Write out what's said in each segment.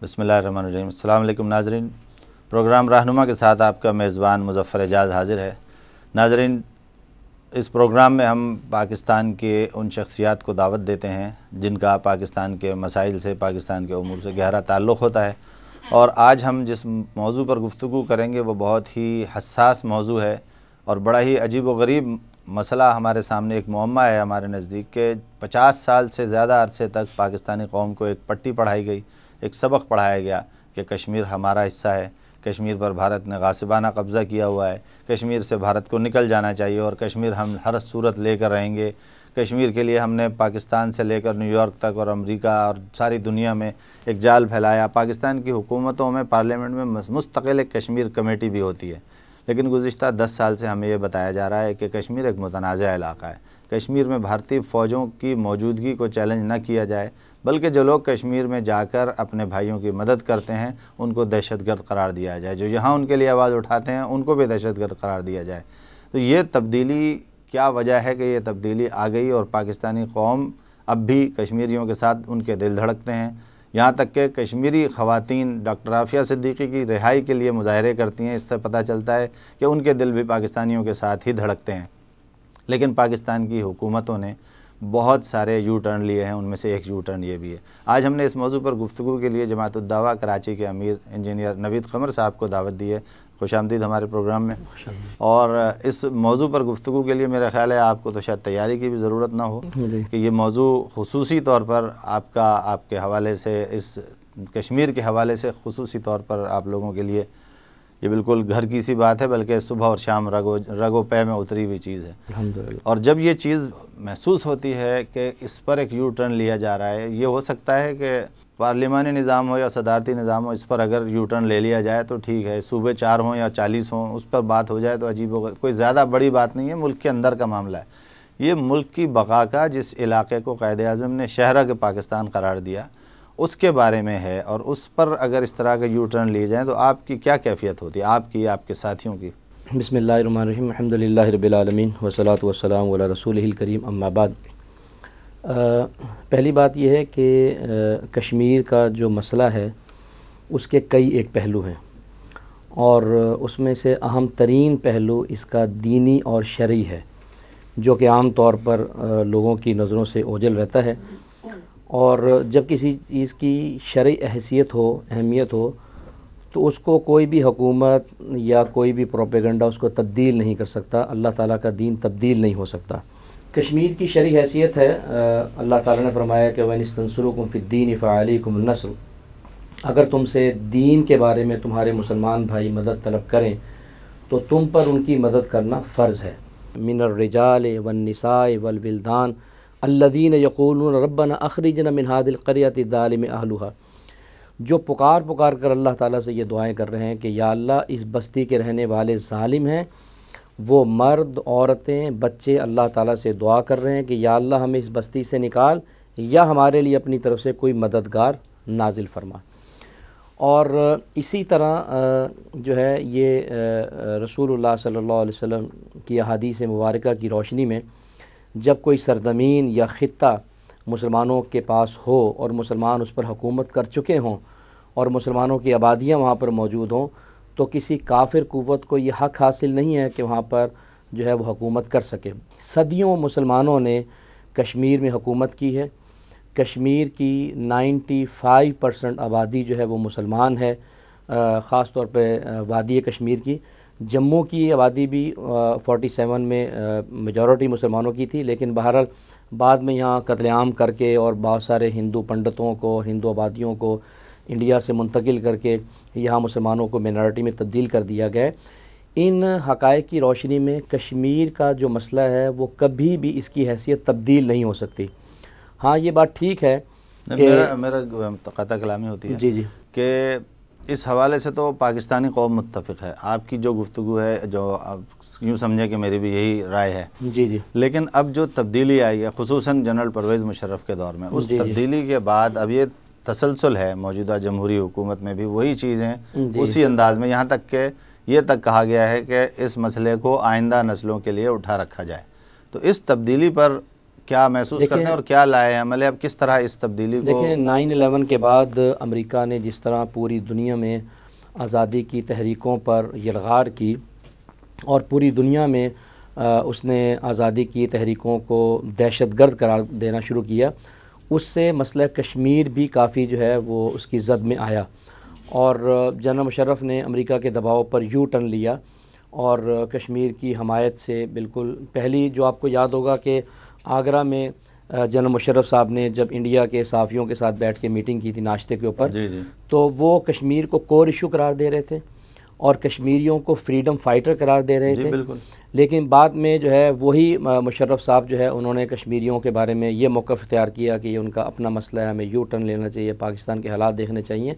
بسم اللہ الرحمن الرحیم۔ السلام علیکم ناظرین، پروگرام رہنما کے ساتھ آپ کا میزبان مظفر اعجاز حاضر ہے۔ ناظرین، اس پروگرام میں ہم پاکستان کے ان شخصیات کو دعوت دیتے ہیں جن کا پاکستان کے مسائل سے، پاکستان کے امور سے گہرا تعلق ہوتا ہے، اور آج ہم جس موضوع پر گفتگو کریں گے وہ بہت ہی حساس موضوع ہے اور بڑا ہی عجیب و غریب مسئلہ ہمارے سامنے ایک معمہ ہے ہمارے نزدیک کہ 50 سال سے زیادہ عرصے تک پاکستانی قوم کو ایک پٹی پڑھائی گئی، ایک سبق پڑھایا گیا کہ کشمیر ہمارا حصہ ہے، کشمیر پر بھارت نے غاصبانہ قبضہ کیا ہوا ہے، کشمیر سے بھارت کو نکل جانا چاہیے اور کشمیر ہم ہر صورت لے کر رہیں گے۔ کشمیر کے لیے ہم نے پاکستان سے لے کر نیو یارک تک اور امریکہ اور ساری دنیا میں ایک جال پھیلایا۔ پاکستان کی حکومتوں میں، پارلیمنٹ میں مستقل ایک کشمیر کمیٹی بھی ہوتی ہے، لیکن گزشتہ 10 سال سے ہمیں یہ بتایا جا رہا ہے کہ کشمیر ایک متنازع علاقہ ہے۔ کشمیر میں بھارتی فوجوں کی موجودگی کو چیلنج نہ کیا جائے، بلکہ جو لوگ کشمیر میں جا کر اپنے بھائیوں کی مدد کرتے ہیں ان کو دہشت گرد قرار دیا جائے، جو یہاں ان کے لیے آواز اٹھاتے ہیں ان کو بھی دہشت گرد قرار دیا جائے۔ تو یہ تبدیلی کیا وجہ ہے کہ یہ تبدیلی آ گئی اور پاکستانی قوم اب بھی کشمیریوں کے ساتھ ان کے دل دھڑکتے ہیں، یہاں تک کہ کشمیری خواتین ڈاکٹر عافیہ صدیقی کی رہائی کے لیے مظاہرے کرتی ہیں۔ اس سے پتہ چلتا ہے کہ ان کے دل بھی پاکستانیوں کے ساتھ ہی دھڑکتے ہیں۔ لیکن پاکستان کی حکومتوں نے بہت سارے یو ٹرن لیے ہیں، ان میں سے ایک یو ٹرن یہ بھی ہے۔ آج ہم نے اس موضوع پر گفتگو کے لیے جماعت الدعوہ کراچی کے امیر انجینئر نوید قمر صاحب کو دعوت دی ہے۔ خوش آمدید ہمارے پروگرام میں۔ اور اس موضوع پر گفتگو کے لیے میرا خیال ہے آپ کو تو شاید تیاری کی بھی ضرورت نہ ہو کہ یہ موضوع خصوصی طور پر آپ کے حوالے سے، اس کشمیر کے حوالے سے خصوصی طور پر آپ لوگوں کے لیے یہ بالکل گھر کی سی بات ہے، بلکہ صبح اور شام رگ و پے میں اتری ہوئی چیز ہے۔ الحمدللہ۔ اور جب یہ چیز محسوس ہوتی ہے کہ اس پر ایک یو ٹرن لیا جا رہا ہے، یہ ہو سکتا ہے کہ پارلیمانی نظام ہو یا صدارتی نظام ہو، اس پر اگر یو ٹرن لے لیا جائے تو ٹھیک ہے، صوبے 4 ہوں یا 40 ہوں اس پر بات ہو جائے تو عجیب و کوئی زیادہ بڑی بات نہیں ہے، ملک کے اندر کا معاملہ ہے۔ یہ ملک کی بقا کا، جس علاقے کو قائد اعظم نے شہرہ پاکستان قرار دیا اس کے بارے میں ہے، اور اس پر اگر اس طرح کے یو ٹرن لیے جائیں تو آپ کی کیا کیفیت ہوتی ہے، آپ کی، آپ کے ساتھیوں کی؟ بسم اللہ الرحمن الرحیم، الحمدللہ رب العالمین والصلاۃ والسلام علی رسولہ الکریم، اما بعد۔ پہلی بات یہ ہے کہ کشمیر کا جو مسئلہ ہے اس کے کئی ایک پہلو ہیں، اور اس میں سے اہم ترین پہلو اس کا دینی اور شرعی ہے، جو کہ عام طور پر لوگوں کی نظروں سے اوجھل رہتا ہے۔ اور جب کسی چیز کی شرعی حیثیت ہو، اہمیت ہو، تو اس کو کوئی بھی حکومت یا کوئی بھی پروپیگنڈا اس کو تبدیل نہیں کر سکتا۔ اللہ تعالیٰ کا دین تبدیل نہیں ہو سکتا۔ کشمیر کی شرعی حیثیت ہے، اللہ تعالیٰ نے فرمایا کہ وَإِنِ اسْتَنصُرُوكُمْ فِي الدِّينِ فَعَلَيْكُمُ النَّصْرُ، اگر تم سے دین کے بارے میں تمہارے مسلمان بھائی مدد طلب کریں تو تم پر ان کی مدد کرنا فرض ہے۔ مِنَ الرِّجَالِ وَالنِّسَاءِ وَالْوِلْدَانِ الَّذِينَ يَقُولُونَ رَبَّنَا أَخْرِجْنَا مِنْ هَذِهِ الْقَرْيَةِ الظَّالِمِ أَهْلُهَا، جو پکار کر اللہ تعالیٰ سے یہ دعائیں کر رہے ہیں کہ یا اللہ اس بستی کے رہنے والے ظالم ہیں، وہ مرد، عورتیں، بچے اللہ تعالیٰ سے دعا کر رہے ہیں کہ یا اللہ ہمیں اس بستی سے نکال یا ہمارے لیے اپنی طرف سے کوئی مددگار نازل فرما۔ اور اسی طرح جو ہے یہ رسول اللہ صلی اللہ علیہ وسلم کی احادیث مبارکہ کی روشنی میں جب کوئی سرزمین یا خطہ مسلمانوں کے پاس ہو اور مسلمان اس پر حکومت کر چکے ہوں اور مسلمانوں کی آبادیاں وہاں پر موجود ہوں، تو کسی کافر قوت کو یہ حق حاصل نہیں ہے کہ وہاں پر جو ہے وہ حکومت کر سکے۔ صدیوں مسلمانوں نے کشمیر میں حکومت کی ہے۔ کشمیر کی 95% آبادی جو ہے وہ مسلمان ہے، خاص طور پہ وادی کشمیر کی۔ جموں کی آبادی بھی 47 میں میجورٹی مسلمانوں کی تھی، لیکن بہرحال بعد میں یہاں قتل عام کر کے اور بہت سارے ہندو پنڈتوں کو، ہندو آبادیوں کو انڈیا سے منتقل کر کے یہاں مسلمانوں کو مینارٹی میں تبدیل کر دیا گیا۔ ان حقائق کی روشنی میں کشمیر کا جو مسئلہ ہے وہ کبھی بھی اس کی حیثیت تبدیل نہیں ہو سکتی۔ ہاں یہ بات ٹھیک ہے کہ میرا قطع کلامی ہوتی ہے جی کہ اس حوالے سے تو پاکستانی قوم متفق ہے، آپ کی جو گفتگو ہے، جو یوں سمجھے کہ میری بھی یہی رائے ہے۔ جی لیکن اب جو تبدیلی آئی ہے خصوصاً جنرل پرویز مشرف کے دور میں، اس تبدیلی کے بعد اب یہ تسلسل ہے موجودہ جمہوری حکومت میں بھی وہی چیزیں اسی انداز میں، یہاں تک کہ یہ تک کہا گیا ہے کہ اس مسئلے کو آئندہ نسلوں کے لیے اٹھا رکھا جائے۔ تو اس تبدیلی پر کیا محسوس کرتے ہیں اور کیا لائے ہیں عمل؟ اب کس طرح اس تبدیلی کو؟ دیکھیں 9/11 کے بعد امریکہ نے جس طرح پوری دنیا میں آزادی کی تحریکوں پر یلغار کی اور پوری دنیا میں اس نے آزادی کی تحریکوں کو دہشت گرد قرار دینا شروع کیا، اس سے مسئلہ کشمیر بھی کافی جو ہے وہ اس کی زد میں آیا، اور جنرل مشرف نے امریکہ کے دباؤ پر یو ٹرن لیا اور کشمیر کی حمایت سے بالکل پہلی، جو آپ کو یاد ہوگا کہ آگرہ میں جنرل مشرف صاحب نے جب انڈیا کے صحافیوں کے ساتھ بیٹھ کے میٹنگ کی تھی ناشتے کے اوپر، تو وہ کشمیر کو کور ایشو قرار دے رہے تھے اور کشمیریوں کو فریڈم فائٹر قرار دے رہے تھے، لیکن بعد میں جو ہے وہی مشرف صاحب جو ہے انہوں نے کشمیریوں کے بارے میں یہ موقف اختیار کیا کہ یہ ان کا اپنا مسئلہ ہے، ہمیں یو ٹرن لینا چاہیے، پاکستان کے حالات دیکھنے چاہیے۔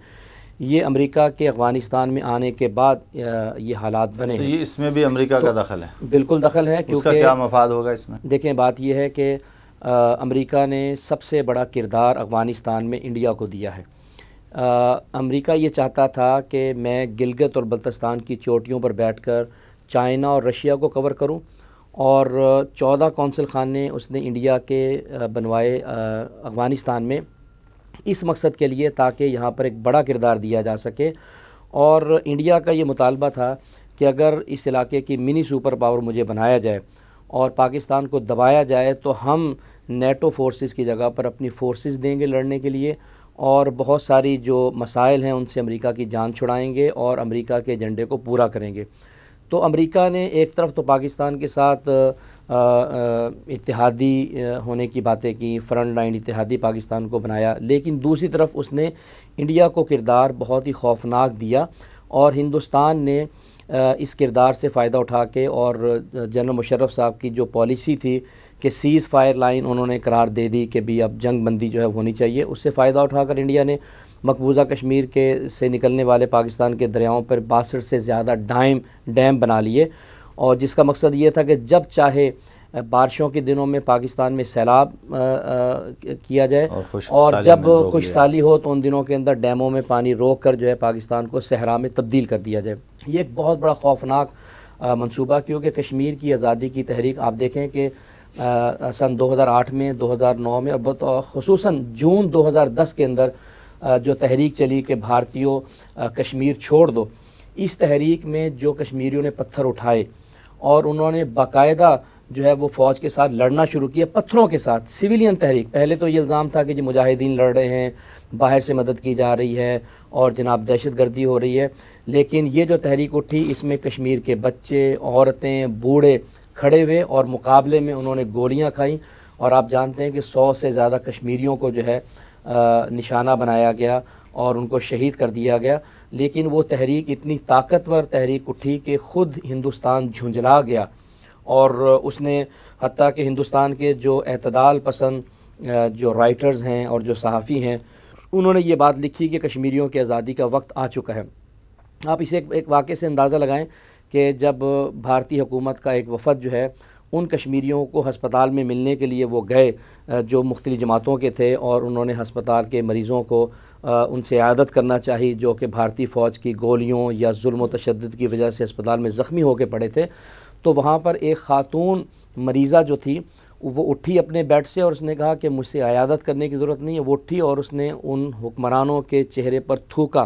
یہ امریکہ کے افغانستان میں آنے کے بعد یہ حالات بنے ہیں۔ یہ اس میں بھی امریکہ کا دخل ہے؟ بالکل دخل ہے، کیونکہ اس کا کیا مفاد ہوگا اس میں؟ دیکھیں بات یہ ہے کہ امریکہ نے سب سے بڑا کردار افغانستان میں انڈیا کو دیا ہے۔ امریکہ یہ چاہتا تھا کہ میں گلگت اور بلتستان کی چوٹیوں پر بیٹھ کر چائنا اور رشیا کو کور کروں، اور 14 قونصل خانے اس نے انڈیا کے بنوائے افغانستان میں اس مقصد کے لیے تاکہ یہاں پر ایک بڑا کردار دیا جا سکے، اور انڈیا کا یہ مطالبہ تھا کہ اگر اس علاقے کی منی سپر پاور مجھے بنایا جائے اور پاکستان کو دبایا جائے تو ہم نیٹو فورسز کی جگہ پر اپنی فورسز دیں گے لڑنے کے لیے، اور بہت ساری جو مسائل ہیں ان سے امریکہ کی جان چھڑائیں گے اور امریکہ کے ایجنڈے کو پورا کریں گے۔ تو امریکہ نے ایک طرف تو پاکستان کے ساتھ اتحادی ہونے کی باتیں کی، فرنٹ لائن اتحادی پاکستان کو بنایا، لیکن دوسری طرف اس نے انڈیا کو کردار بہت ہی خوفناک دیا، اور ہندوستان نے اس کردار سے فائدہ اٹھا کے اور جنرل مشرف صاحب کی جو پالیسی تھی کہ سیز فائر لائن انہوں نے قرار دے دی کہ بھی اب جنگ بندی جو ہے ہونی چاہیے، اس سے فائدہ اٹھا کر انڈیا نے مقبوضہ کشمیر سے نکلنے والے پاکستان کے دریاؤں پر 62 سے زیادہ ڈیم بنا لیے، اور جس کا مقصد یہ تھا کہ جب چاہے بارشوں کے دنوں میں پاکستان میں سیلاب کیا جائے اور جب خشک سالی ہو تو ان دنوں کے اندر ڈیموں میں پانی روک کر جو ہے پاکستان کو صحرا میں تبدیل کر دیا جائے۔ یہ ایک بہت بڑا خوفناک منصوبہ، کیونکہ کشمیر کی آزادی کی تحریک آپ دیکھیں کہ سن 2008 میں، 2009 میں، اور خصوصاً جون 2010 کے اندر جو تحریک چلی کہ بھارتیوں کشمیر چھوڑ دو، اس تحریک میں جو کشمیریوں نے پتھر اٹھائے اور انہوں نے باقاعدہ جو ہے وہ فوج کے ساتھ لڑنا شروع کیا، پتھروں کے ساتھ، سویلین تحریک۔ پہلے تو یہ الزام تھا کہ جو مجاہدین لڑ رہے ہیں، باہر سے مدد کی جا رہی ہے اور جناب دہشت گردی ہو رہی ہے، لیکن یہ جو تحریک اٹھی اس میں کشمیر کے بچے، عورتیں، بوڑھے کھڑے ہوئے اور مقابلے میں انہوں نے گولیاں کھائیں، اور آپ جانتے ہیں کہ 100 سے زیادہ کشمیریوں کو جو ہے نشانہ بنایا گیا اور ان کو شہید کر دیا گیا۔ لیکن وہ تحریک اتنی طاقتور تحریک اٹھی کہ خود ہندوستان جھنجلا گیا، اور اس نے حتیٰ کہ ہندوستان کے جو اعتدال پسند جو رائٹرز ہیں اور جو صحافی ہیں انہوں نے یہ بات لکھی کہ کشمیریوں کی آزادی کا وقت آ چکا ہے۔ آپ اسے ایک واقعے سے اندازہ لگائیں کہ جب بھارتی حکومت کا ایک وفد جو ہے ان کشمیریوں کو ہسپتال میں ملنے کے لیے وہ گئے جو مختلف جماعتوں کے تھے، اور انہوں نے ہسپتال کے مریضوں کو ان سے عیادت کرنا چاہی جو کہ بھارتی فوج کی گولیوں یا ظلم و تشدد کی وجہ سے ہسپتال میں زخمی ہو کے پڑے تھے، تو وہاں پر ایک خاتون مریضہ جو تھی وہ اٹھی اپنے بیڈ سے اور اس نے کہا کہ مجھ سے عیادت کرنے کی ضرورت نہیں ہے۔ وہ اٹھی اور اس نے ان حکمرانوں کے چہرے پر تھوکا،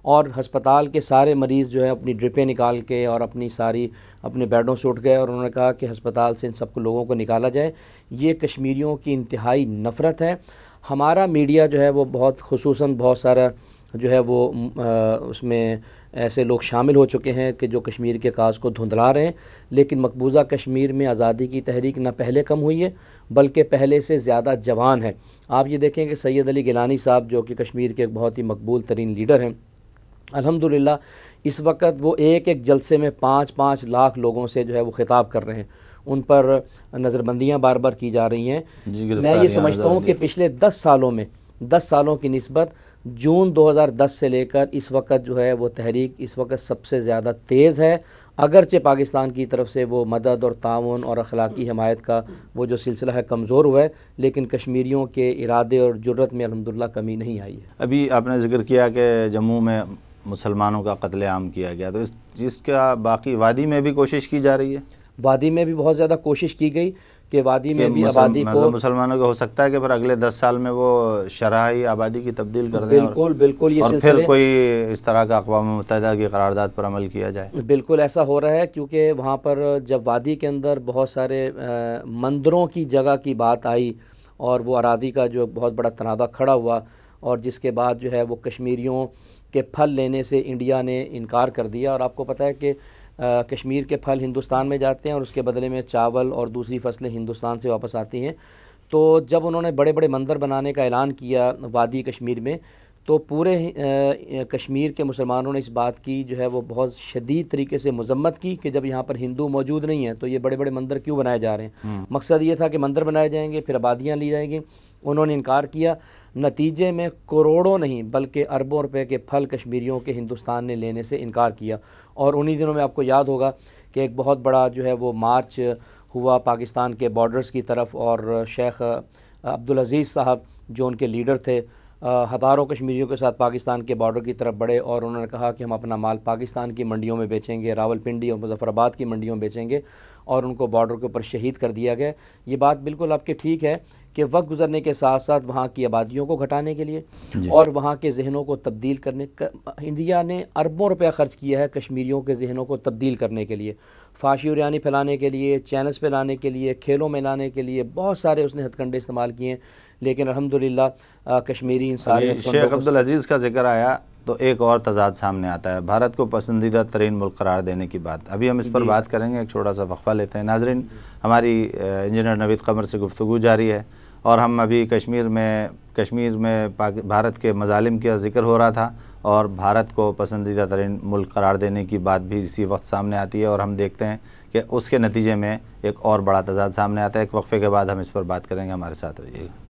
اور ہسپتال کے سارے مریض جو ہے اپنی ڈرپیں نکال کے اور اپنے بیڈوں سے اٹھ گئے، اور انہوں نے کہا کہ ہسپتال سے ان سب کو لوگوں کو نکالا جائے۔ یہ کشمیریوں کی انتہائی نفرت ہے۔ ہمارا میڈیا جو ہے وہ خصوصاً بہت سارا جو ہے وہ اس میں ایسے لوگ شامل ہو چکے ہیں کہ جو کشمیر کے کاز کو دھندلا رہے ہیں، لیکن مقبوضہ کشمیر میں آزادی کی تحریک نہ پہلے کم ہوئی ہے بلکہ پہلے سے زیادہ جوان ہے۔ آپ یہ دیکھیں کہ سید علی گیلانی صاحب جو کہ کشمیر کے ایک بہت ہی مقبول ترین لیڈر ہیں، الحمدللہ اس وقت وہ ایک جلسے میں 5-5 لاکھ لوگوں سے جو ہے وہ خطاب کر رہے ہیں، ان پر نظر بندیاں بار بار کی جا رہی ہیں۔ میں یہ سمجھتا ہوں کہ پچھلے 10 سالوں کی نسبت جون 2010 سے لے کر اس وقت جو ہے وہ تحریک اس وقت سب سے زیادہ تیز ہے، اگرچہ پاکستان کی طرف سے وہ مدد اور تعاون اور اخلاقی حمایت کا وہ جو سلسلہ ہے کمزور ہوا ہے، لیکن کشمیریوں کے ارادے اور جرت میں الحمدللہ کمی نہیں آئی ہے۔ ابھی آپ نے ذکر کیا کہ جموں میں مسلمانوں کا قتل عام کیا گیا، تو اس کا باقی وادی میں بھی کوشش کی جا رہی ہے؟ وادی میں بھی بہت زیادہ کوشش کی گئی کہ وادی میں بھی آبادی کو مسلمانوں کو ہو سکتا ہے کہ پھر اگلے 10 سال میں وہ شرعی آبادی کی تبدیل کر دیں بالکل یہ اور پھر کوئی اس طرح کا اقوام متحدہ کی قرارداد پر عمل کیا جائے. بالکل ایسا ہو رہا ہے، کیونکہ وہاں پر جب وادی کے اندر بہت سارے مندروں کی جگہ کی بات آئی اور وہ اراضی کا جو بہت بڑا تنازع کھڑا ہوا، اور جس کے بعد جو ہے وہ کشمیریوں کے پھل لینے سے انڈیا نے انکار کر دیا. اور آپ کو پتہ ہے کہ کشمیر کے پھل ہندوستان میں جاتے ہیں اور اس کے بدلے میں چاول اور دوسری فصلیں ہندوستان سے واپس آتی ہیں. تو جب انہوں نے بڑے بڑے مندر بنانے کا اعلان کیا وادی کشمیر میں، تو پورے کشمیر کے مسلمانوں نے اس بات کی جو ہے وہ بہت شدید طریقے سے مذمت کی کہ جب یہاں پر ہندو موجود نہیں ہیں تو یہ بڑے بڑے مندر کیوں بنائے جا رہے ہیں. مقصد یہ تھا کہ مندر بنائے جائیں گے، پھر آبادیاں لی جائیں گی. انہوں نے انکار کیا. نتیجے میں کروڑوں نہیں بلکہ اربوں روپے کے پھل کشمیریوں کے ہندوستان نے لینے سے انکار کیا. اور انہی دنوں میں آپ کو یاد ہوگا کہ ایک بہت بڑا جو ہے وہ مارچ ہوا پاکستان کے بارڈرز کی طرف، اور شیخ عبدالعزیز صاحب جو ان کے لیڈر تھے ہزاروں کشمیریوں کے ساتھ پاکستان کے بارڈر کی طرف بڑھے، اور انہوں نے کہا کہ ہم اپنا مال پاکستان کی منڈیوں میں بیچیں گے، راولپنڈی اور مظفر آباد کی منڈیوں میں بیچیں گے، اور ان کو بارڈر کے اوپر شہید کر دیا گیا. یہ بات بالکل آپ کے ٹھیک ہے کہ وقت گزرنے کے ساتھ ساتھ وہاں کی آبادیوں کو گھٹانے کے لیے اور وہاں کے ذہنوں کو تبدیل کرنے کا انڈیا نے اربوں روپیہ خرچ کیا ہے کشمیریوں کے ذہنوں کو تبدیل کرنے کے لیے، فحاشی اور یعنی پھیلانے کے لیے، چینلز پہ لانے کے لیے، کھیلوں میں لانے کے لیے بہت سارے اس نے ہتھ کنڈے استعمال کیے ہیں. لیکن الحمدللہ کشمیری ان سارے شیخ عبدالعزیز کا ذکر آیا تو ایک اور تضاد سامنے آتا ہے، بھارت کو پسندیدہ ترین ملک قرار دینے کی بات. ابھی ہم اس پر بات کریں گے، ایک چھوٹا سا وقفہ لیتے ہیں. ناظرین، ہماری انجینئر نوید قمر سے گفتگو جاری ہے، اور ہم ابھی کشمیر میں بھارت کے مظالم کا ذکر ہو رہا تھا، اور بھارت کو پسندیدہ ترین ملک قرار دینے کی بات بھی اسی وقت سامنے آتی ہے، اور ہم دیکھتے ہیں کہ اس کے نتیجے میں ایک اور بڑا تضاد سامنے آتا ہے. ایک وقفے کے بعد ہم اس پر بات کریں گے، ہمارے ساتھ رہیے گا.